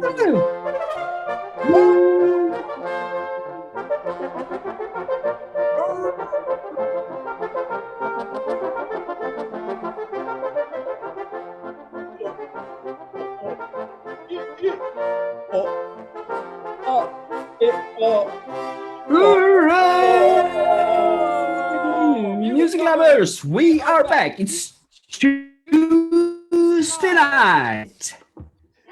Music lovers, we are back. It's Tuesday night.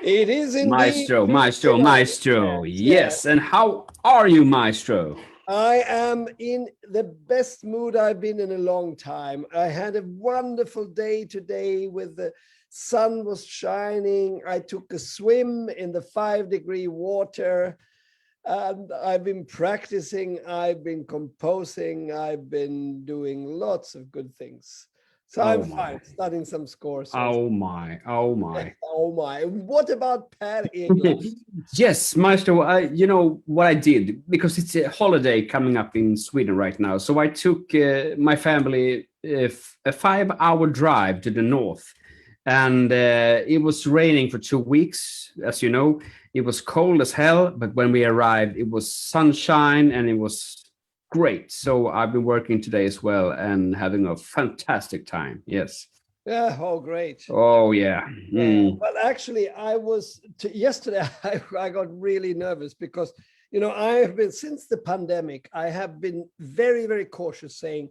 It is indeed. Maestro. Yes. And how are you, Maestro? I am in the best mood I've been in a long time. I had a wonderful day today with the sun was shining. I took a swim in the 5-degree water. And I've been practicing, I've been composing, I've been doing lots of good things. So I'm fine, studying some scores. Oh my. What about Per Egnon? Yes, Maestro, you know what I did? Because it's a holiday coming up in Sweden right now. So I took my family a 5-hour drive to the north. And it was raining for 2 weeks, as you know. It was cold as hell, but when we arrived, it was sunshine and it was great. So I've been working today as well and having a fantastic time. Yes. Yeah. Oh, great. Oh, yeah. Well, actually, yesterday, I got really nervous because, you know, I have been, since the pandemic, I have been very, very cautious saying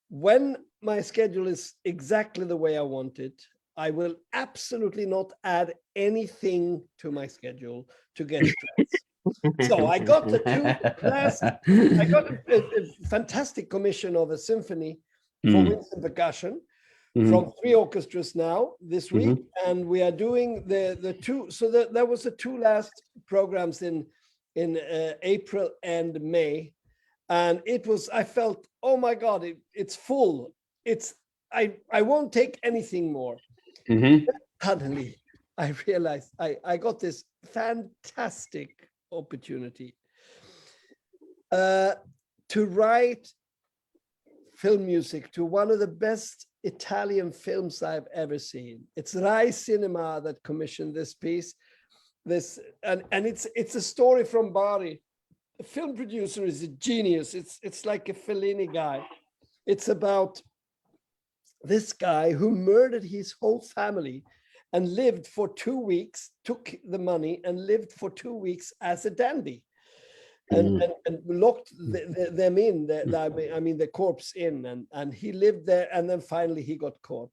when my schedule is exactly the way I want it, I will absolutely not add anything to my schedule to get stressed. So I got I got a fantastic commission of a symphony for winds and percussion from 3 orchestras now this week, and we are doing the two. So there was the 2 last programs in April and May, and it was. I felt, oh my God, it's full. I won't take anything more. Suddenly, I realized I got this fantastic opportunity to write film music to one of the best Italian films I've ever seen. It's Rai Cinema that commissioned this piece. And it's a story from Bari. The film producer is a genius. It's like a Fellini guy. It's about this guy who murdered his whole family and lived for 2 weeks, took the money and lived for 2 weeks as a dandy and locked them in, the corpse in, and he lived there, and then finally he got caught.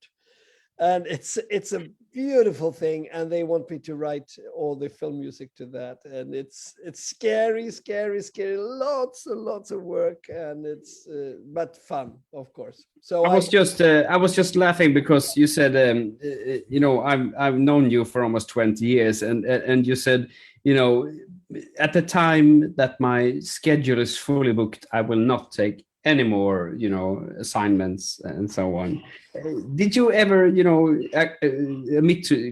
And it's a beautiful thing, and they want me to write all the film music to that, and it's scary, lots and lots of work, and it's but fun, of course. So I was just laughing because you said you know, I've known you for almost 20 years, and you said, you know, at the time that my schedule is fully booked, I will not take any more, you know, assignments and so on. Did you ever, you know,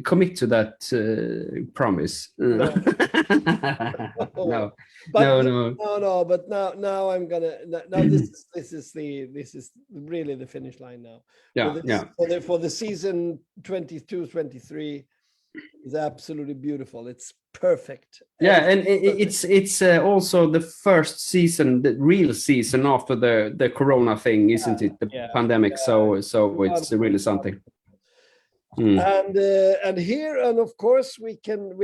commit to that promise? No. No. But now I'm gonna. Now this is really the finish line now. For the season 22-23 is absolutely beautiful. It's perfect. Yeah, and it's also the first season, the real season after the Corona thing, isn't it? The pandemic. So it's really something. And here, and of course, we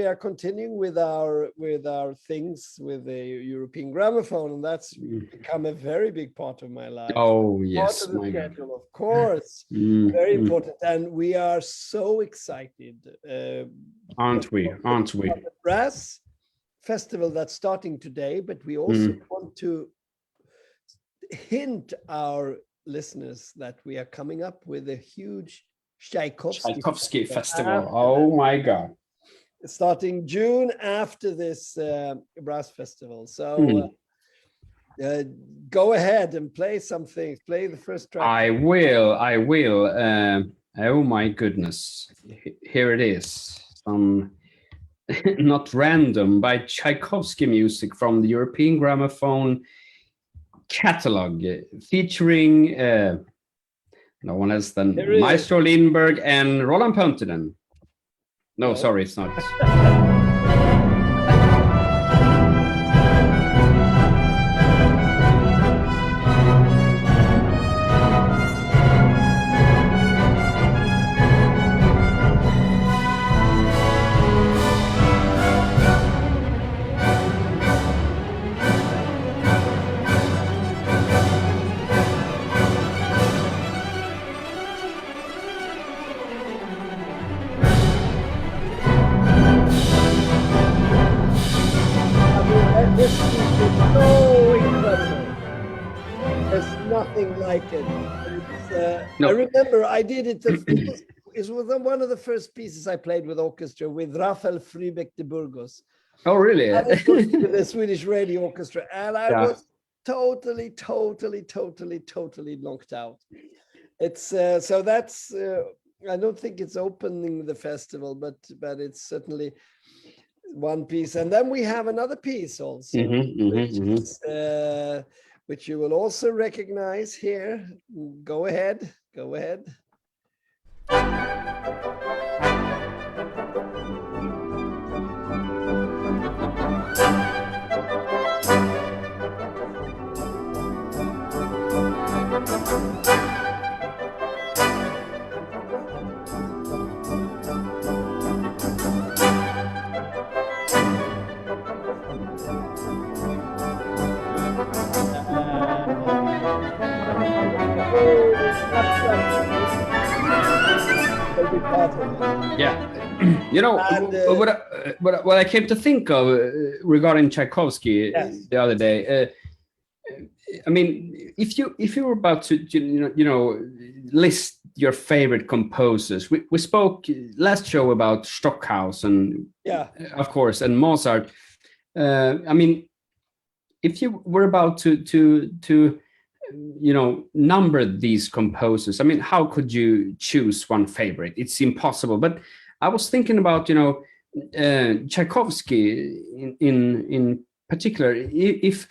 are continuing with our things with the European Gramophone, and that's become a very big part of my life. Oh yes, part of the schedule, of course, very important, and we are so excited. Aren't we? The brass festival that's starting today, but we also want to hint our listeners that we are coming up with a huge Tchaikovsky festival. Oh my God! Starting June after this brass festival. So go ahead and play something. Play the first track. I will. Oh my goodness! Here it is. Not random, by Tchaikovsky music from the European Gramophone catalog, featuring no one else than Maestro Lindberg and Roland Pontinen. No, sorry, it's not. nothing like it. No. I remember I did it. It was one of the first pieces I played with orchestra with Rafael Frübeck de Burgos. Oh, really? With the Swedish Radio Orchestra, and I Yeah. was totally knocked out. It's so that's I don't think it's opening the festival, but it's certainly one piece. And then we have another piece also, which you will also recognize here. Go ahead. Yeah. You know, and, what I came to think of regarding Tchaikovsky the other day, I mean, if you were about to list your favorite composers, we spoke last show about Stockhausen, of course, and Mozart. I mean, if you were about to number these composers, I mean, how could you choose one favorite? It's impossible. But I was thinking about Tchaikovsky in particular. If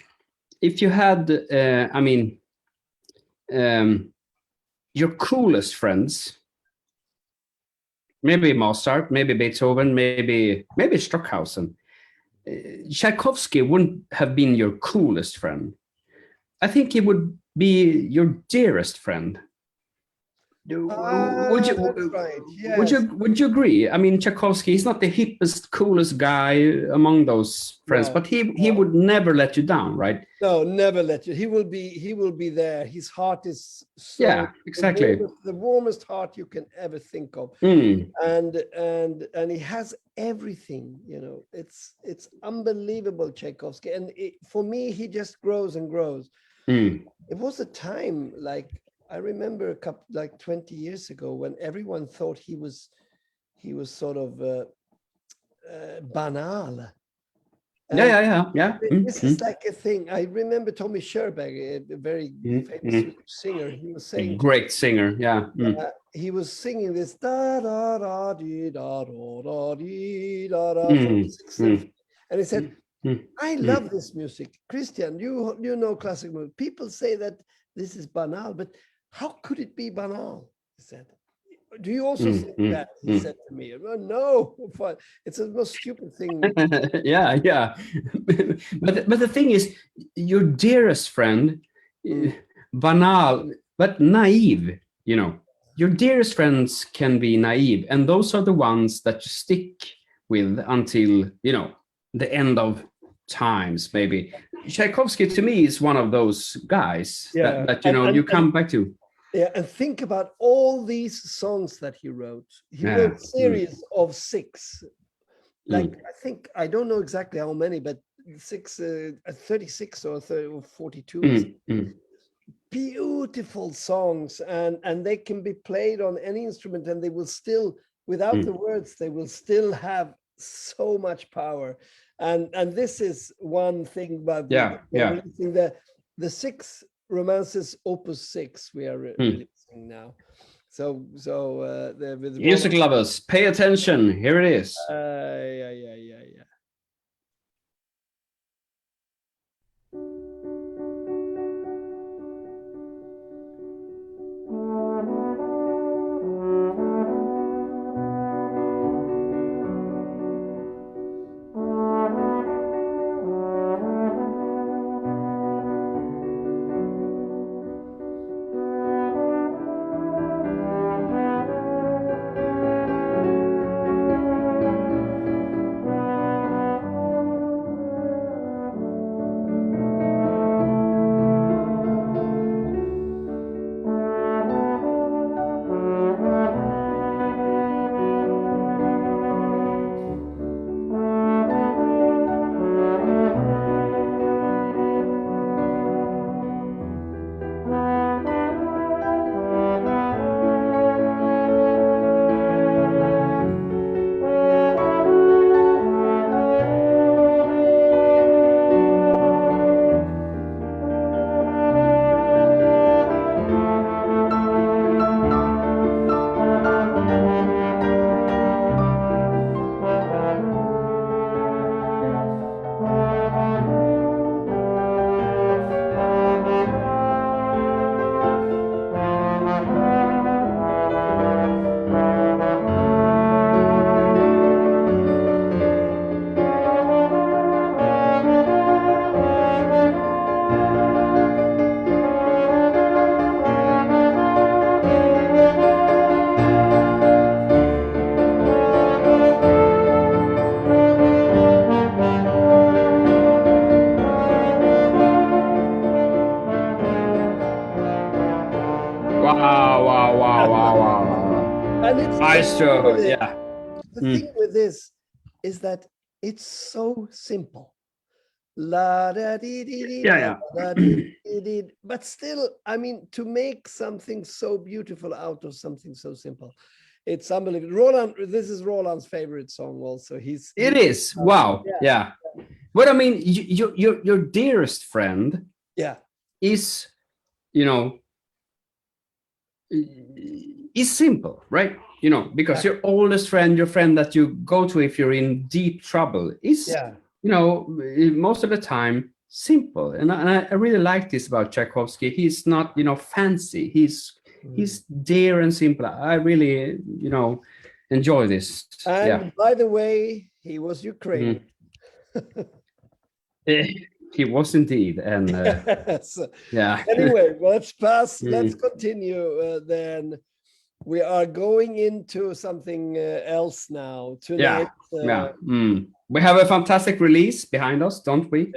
you had your coolest friends, maybe Mozart, maybe Beethoven, maybe Stockhausen, Tchaikovsky wouldn't have been your coolest friend. I think he would be your dearest friend. Would you? That's right. Yes. Would you agree? I mean, Tchaikovsky, he's not the hippest, coolest guy among those friends, but he would never let you down, right? No, never let you. He will be there. His heart is exactly the warmest heart you can ever think of, and he has everything. It's unbelievable, Tchaikovsky, and for me, he just grows and grows. It was a time I remember a couple 20 years ago when everyone thought he was sort of banal. This is like a thing. I remember Tommy Sherberg, a very famous singer. He was saying, a great singer, he was singing this da da da dee da da da dee da da, and he said, I love this music. Christian, you know classical music. People say that this is banal, but how could it be banal? He said. Do you also think that? He said to me. Well, no, it's the most stupid thing. Yeah. But the thing is, your dearest friend, banal, but naive, Your dearest friends can be naive, and those are the ones that you stick with until, the end of times, maybe. Tchaikovsky, to me, is one of those guys that you come back to. Yeah, and think about all these songs that he wrote. He wrote a series of 6. I think, I don't know exactly how many, but 36 or 42. Beautiful songs, and they can be played on any instrument, and they will still, without the words, they will still have so much power. And this is one thing about releasing the 6 romances, opus 6, we are releasing now. So the music lovers, pay attention. Here it is. Yeah. Maestro. Yeah. The thing with this is that it's so simple. La da dee dee dee Yeah, da dee dee dee. But still, I mean, to make something so beautiful out of something so simple, it's unbelievable. Roland, this is Roland's favorite song. Also, It is. Wow. Yeah. But I mean, your dearest friend, yeah, is, you know, is simple, right? You know, because your oldest friend, your friend that you go to if you're in deep trouble, is, you know, most of the time simple. And I really like this about Tchaikovsky. He's not, you know, fancy. He's dear and simple. I really, you know, enjoy this. And by the way, he was Ukrainian. He was indeed. And yes. yeah. Anyway, let's continue then. We are going into something else now tonight. We have a fantastic release behind us, don't we?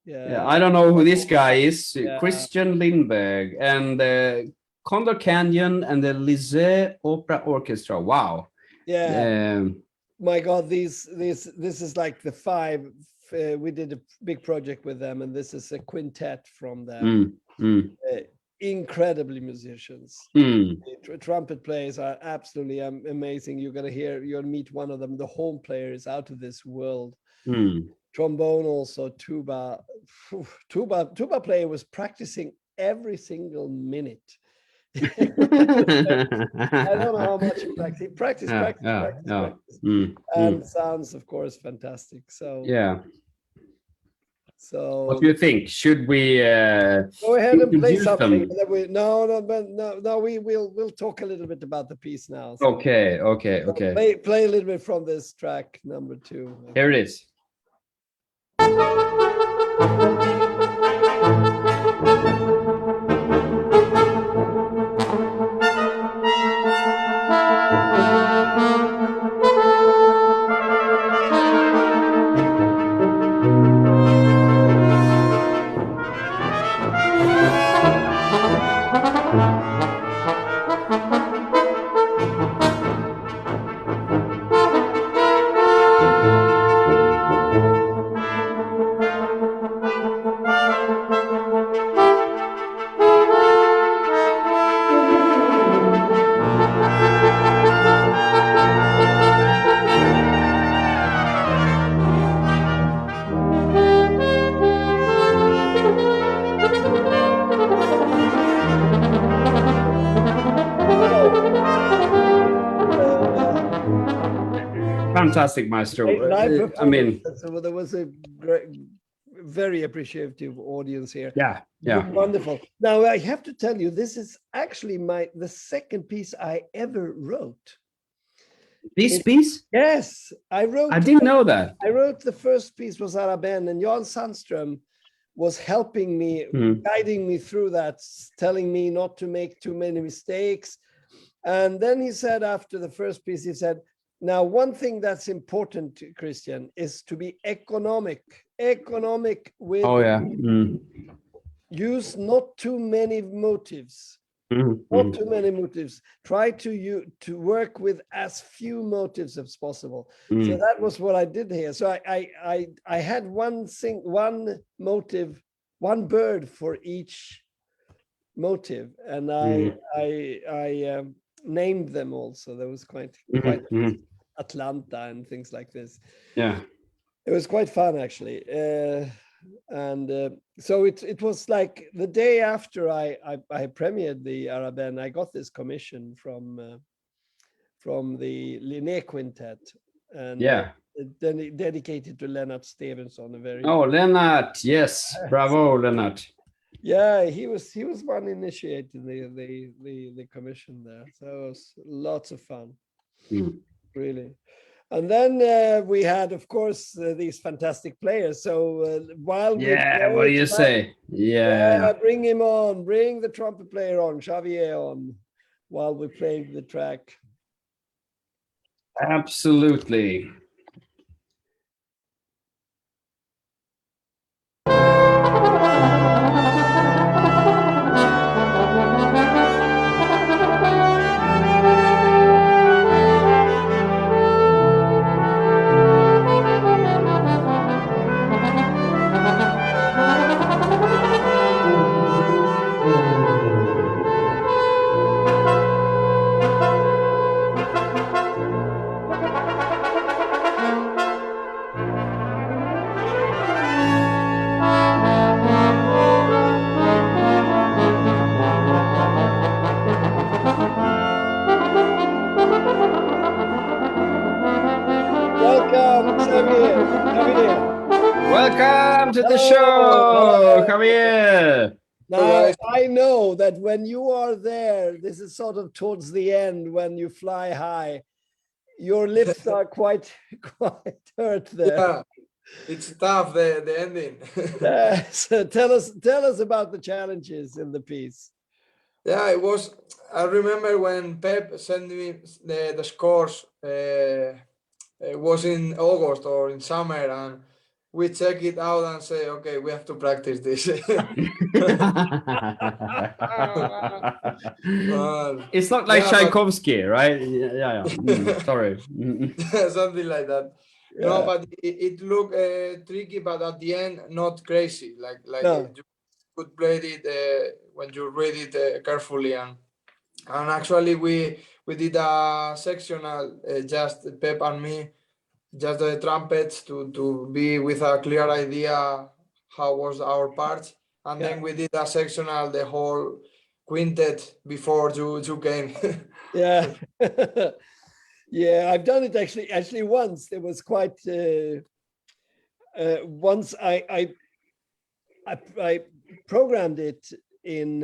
Yeah. I don't know who this guy is. Christian Lindberg and Condor Canyon and the Liceu Opera Orchestra. Wow. Yeah. My God, this is like the five. We did a big project with them, and this is a quintet from them. Incredibly musicians. Trumpet players are absolutely amazing. You're gonna meet one of them. The horn player is out of this world. Trombone also, tuba player was practicing every single minute. I don't know how much he practiced. And sounds, of course, fantastic. So yeah. So what do you think? Should we go ahead and play something? No, we'll talk a little bit about the piece now. So okay. Play a little bit from this track number 2. Here it is. Fantastic, Maestro. I mean, so there was a great, very appreciative audience here. Yeah. Wonderful. Now I have to tell you, this is actually the second piece I ever wrote. This piece? Yes, I didn't know that. I wrote the first piece was Arabesque, and Jan Sandström was helping me, guiding me through that, telling me not to make too many mistakes. And then he said, after the first piece, he said, now, one thing that's important, Christian, is to be economic with use not too many motives. Not too many motives. Try to work with as few motives as possible. So that was what I did here. So I had one motive, one bird for each motive, and I named them also. There was quite Atlanta and things like this. Yeah, it was quite fun actually. So it was like the day after I premiered the Arabesque, I got this commission from the Linné Quintet, and then dedicated to Lennart Stevenson. Lennart, yes, bravo, Lennart. Yeah, he was one initiating the commission there, so it was lots of fun, really. And then we had, of course, these fantastic players. So while what do you say? Bring him on, bring the trumpet player on, Xavier on, while we played the track. Absolutely. Welcome to the Hello. show. Come here. Now, I know that when you are there, this is sort of towards the end when you fly high, your lips are quite hurt there. Yeah, it's tough, the ending. So tell us about the challenges in the piece. Yeah, it was. I remember when Pep sent me the scores. It was in August or in summer, and we check it out and say, okay, we have to practice this. It's not like yeah, Tchaikovsky, right? Yeah. Sorry. something like that. Yeah. No, but it looked tricky, but at the end, not crazy. Like No. you could play it when you read it carefully, and actually we did a sectional, just Pep and me, just the trumpets to be with a clear idea how was our part, and then we did a sectional, the whole quintet before you came. Yeah. Yeah, I've done it actually once. It was quite once I programmed it in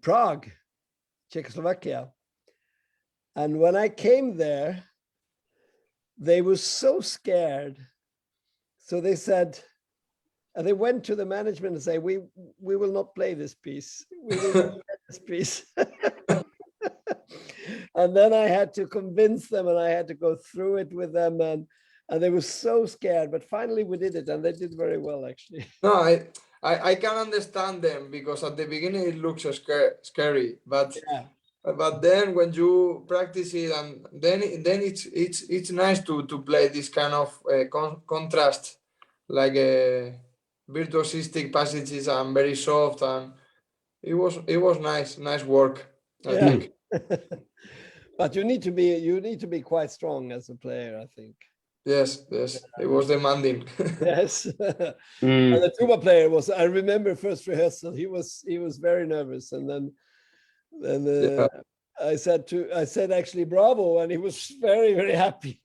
Prague, Czechoslovakia. And when I came there, they were so scared. So they said, and they went to the management and say, we will not play this piece. We will not play this piece. And then I had to convince them, and I had to go through it with them, and they were so scared. But finally we did it, and they did very well, actually. No, I can understand them, because at the beginning it looks scary, but then when you practice it, and then it's nice to play this kind of contrast, like virtuosistic passages and very soft, and it was nice work, I think. But you need to be quite strong as a player, I think. Yes, it was demanding. Yes. And the tuba player was, I remember first rehearsal, he was very nervous, and then I said actually bravo, and he was very, very happy.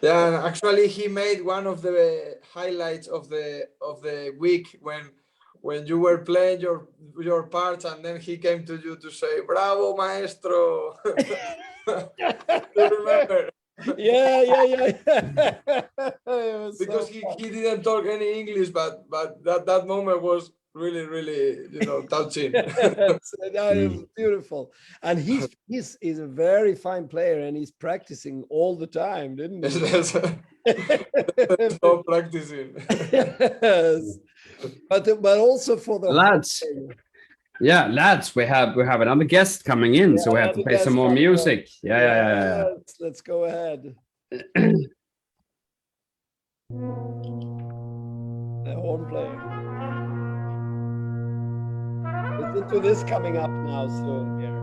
Yeah, and actually he made one of the highlights of the week when you were playing your parts, and then he came to you to say bravo, maestro. You remember? Yeah. Because he didn't talk any English, but that moment was really touching. That was beautiful. And he's a very fine player, and he's practicing all the time, didn't he? Stop practicing. Yes. But also for the Lads. Yeah, lads, we have another guest coming in, so we have to play some more music. Yeah. Let's go ahead. The horn player. Listen to this coming up now soon here.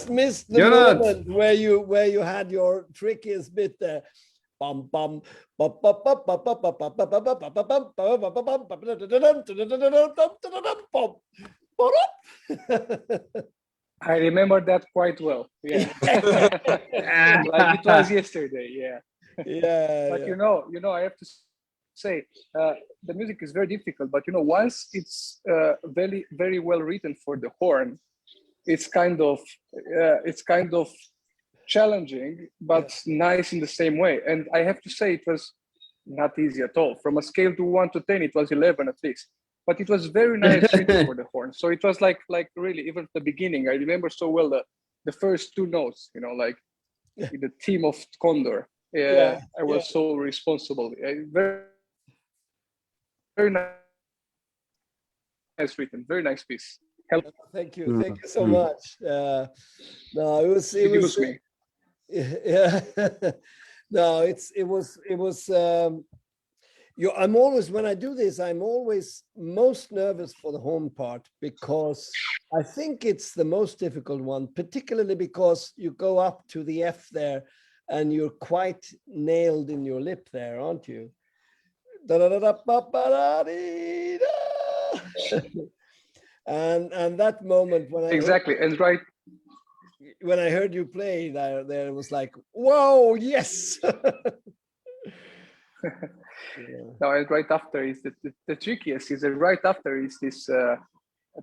Missed the moment where you had your trickiest bit there. Bum bum. I remember that quite well. Yeah. Like it was yesterday. Yeah. But you know, I have to say, the music is very difficult. But once it's very, very well written for the horn, it's kind of challenging, but nice in the same way. And I have to say, it was not easy at all. From a scale to 1 to 10, it was 11 at least. but it was very nice rhythm for the horn. So it was like really, even at the beginning, I remember so well the first two notes, you know, like the theme of Condor. I was so responsible. Very, very nice written, very nice piece. Thank you so much. No, it was me. Yeah. No, it was. I'm always, when I do this, I'm always most nervous for the horn part, because I think it's the most difficult one, particularly because you go up to the F there and you're quite nailed in your lip there, aren't you? And that moment when I heard you play there it was like, whoa, yes. Now, and right after is the trickiest is that right after is this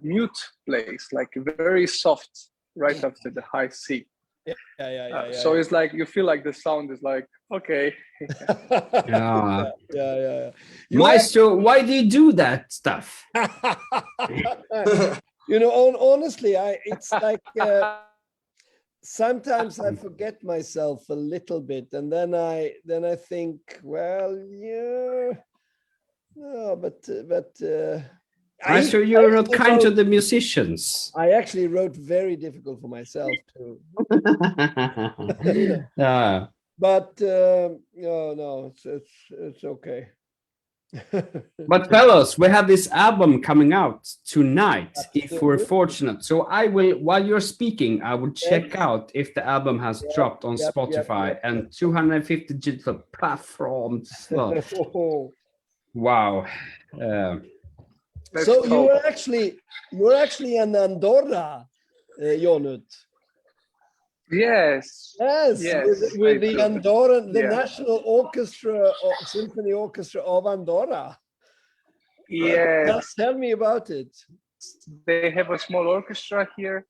mute place, like very soft, right after the high C. So it's like you feel like the sound is like, okay. Maestro, why do you do that stuff? You know, honestly, it's like sometimes I forget myself a little bit, and then I think, well, yeah, no, but Maestro, you're not kind to the musicians. I actually wrote very difficult for myself too. But no, it's okay. But fellows, we have this album coming out tonight, if we're fortunate. So I will, while you're speaking, I will check out if the album has dropped on Spotify and 250 digital platforms. Wow. So you were actually in Andorra, Jonut. Yes. With the Andorran, the National Orchestra, Symphony Orchestra of Andorra. Yes. Tell me about it. They have a small orchestra here.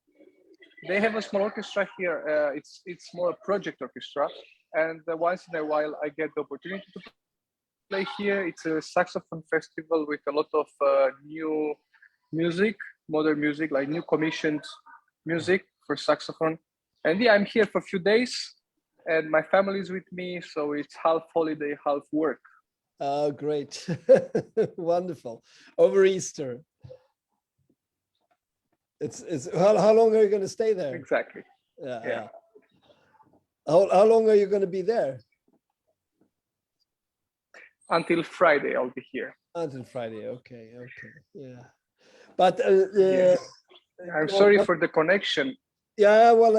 It's more a project orchestra, and once in a while I get the opportunity to play here. It's a saxophone festival with a lot of new music, modern music, like new commissioned music for saxophone. And I'm here for a few days, and my family is with me, so it's half holiday, half work. Oh, great. Wonderful. Over Easter. It's how long are you going to stay there? Exactly. Yeah. How long are you going to be there? Until Friday, I'll be here. Until Friday, okay. Yeah. But I'm sorry for the connection. Yeah, well,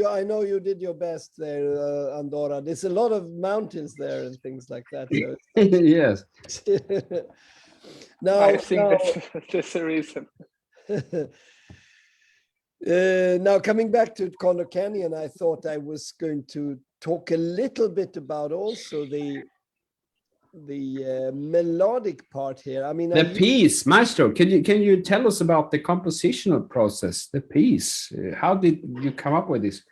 I know you did your best there, Andorra. There's a lot of mountains there and things like that. So yes. I think that's the reason. Now, coming back to Condor Canyon, I thought I was going to talk a little bit about also the melodic part here. I mean, the piece, Maestro. Can you tell us about the compositional process? The piece. How did you come up with this?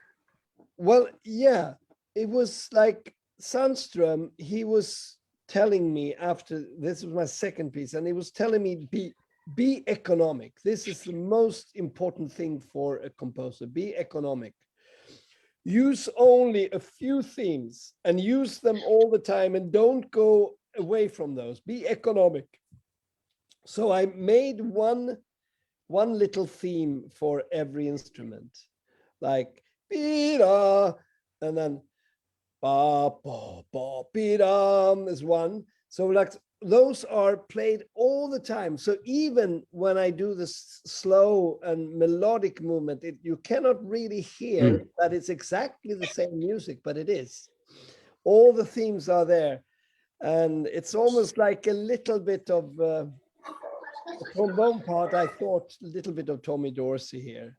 Well, yeah, it was like Sandström. He was telling me after this was my second piece, and he was telling me be economic. This is the most important thing for a composer. Be economic. Use only a few themes and use them all the time, and don't go away from those. Be economic. So I made one little theme for every instrument, like and then ba ba ba bidam is one. So like those are played all the time. So even when I do this slow and melodic movement, you cannot really hear that it's exactly the same music, but it is. All the themes are there. And it's almost like a little bit of the trombone part. I thought a little bit of Tommy Dorsey here,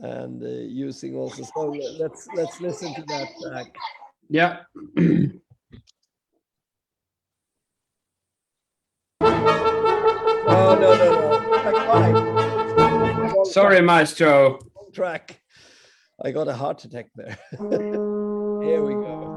and using also. So let's listen to that track. Yeah. No. Sorry, Maestro. Track. I got a heart attack there. Here we go.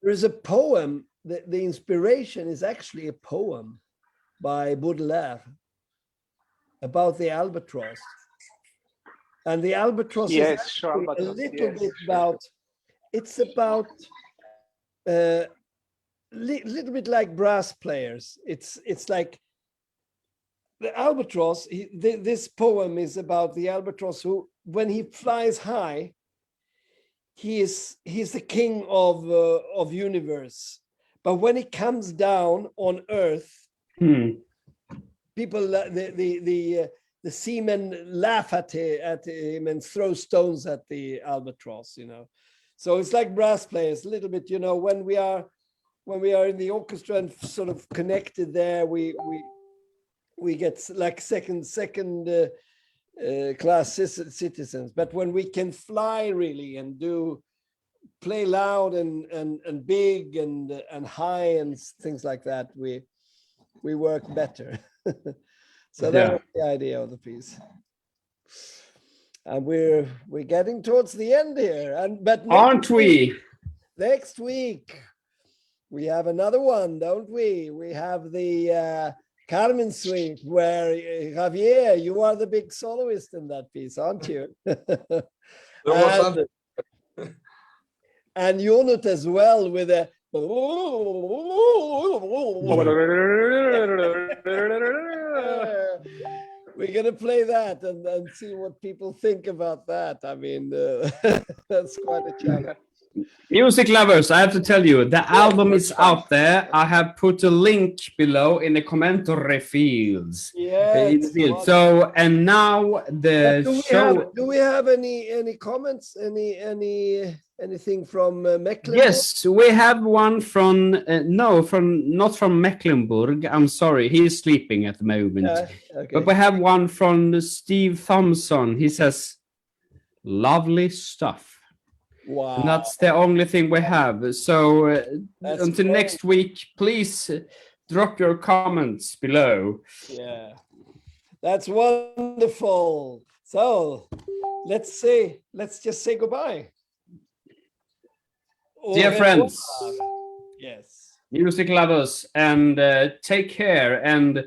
there is a poem. The inspiration is actually a poem by Baudelaire about the albatross. And the albatross is sure, a little bit about, it's about a little bit like brass players. It's like the albatross, this poem is about the albatross who, when he flies high, he's the king of universe. But when he comes down on earth, people, the seamen laugh at him and throw stones at the albatross, you know. So it's like brass players, a little bit, you know, when we are in the orchestra and sort of connected there, we get like second class citizens. But when we can fly really and play loud and big and high and things like that, we work better. So that was the idea of the piece. And we're getting towards the end here. But aren't we? Next week we have another one, don't we? We have the Carmen Suite, where Javier, you are the big soloist in that piece, aren't you? And Jonut as well with a we're gonna play that and see what people think about that. I mean, that's quite a challenge. Music lovers, I have to tell you, the album is out there. I have put a link below in the commentary fields. Yeah. So, and now the show. Do we have any comments? Anything from Mecklenburg? Yes, we have one from not from Mecklenburg. I'm sorry, he is sleeping at the moment. Okay. But we have one from Steve Thompson. He says, "Lovely stuff." Wow. And that's the only thing we have. So until great. next week, please drop your comments below. Yeah, that's wonderful. So let's just say goodbye. Dear friends, yes, music lovers, and take care. And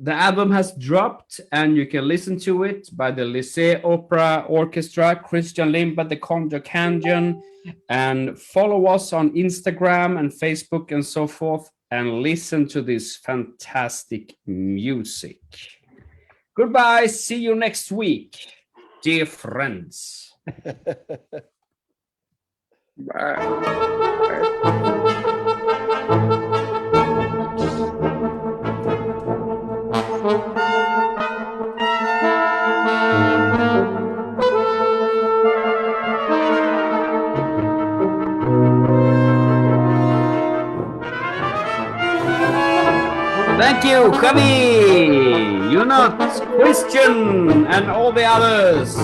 the album has dropped, and you can listen to it by the Liceu Opera Orchestra, Christian Lindberg, the Condor Canyon, and follow us on Instagram and Facebook and so forth, and listen to this fantastic music. Goodbye. See you next week, dear friends. Thank you, Javi, Jonut, Christian, and all the others.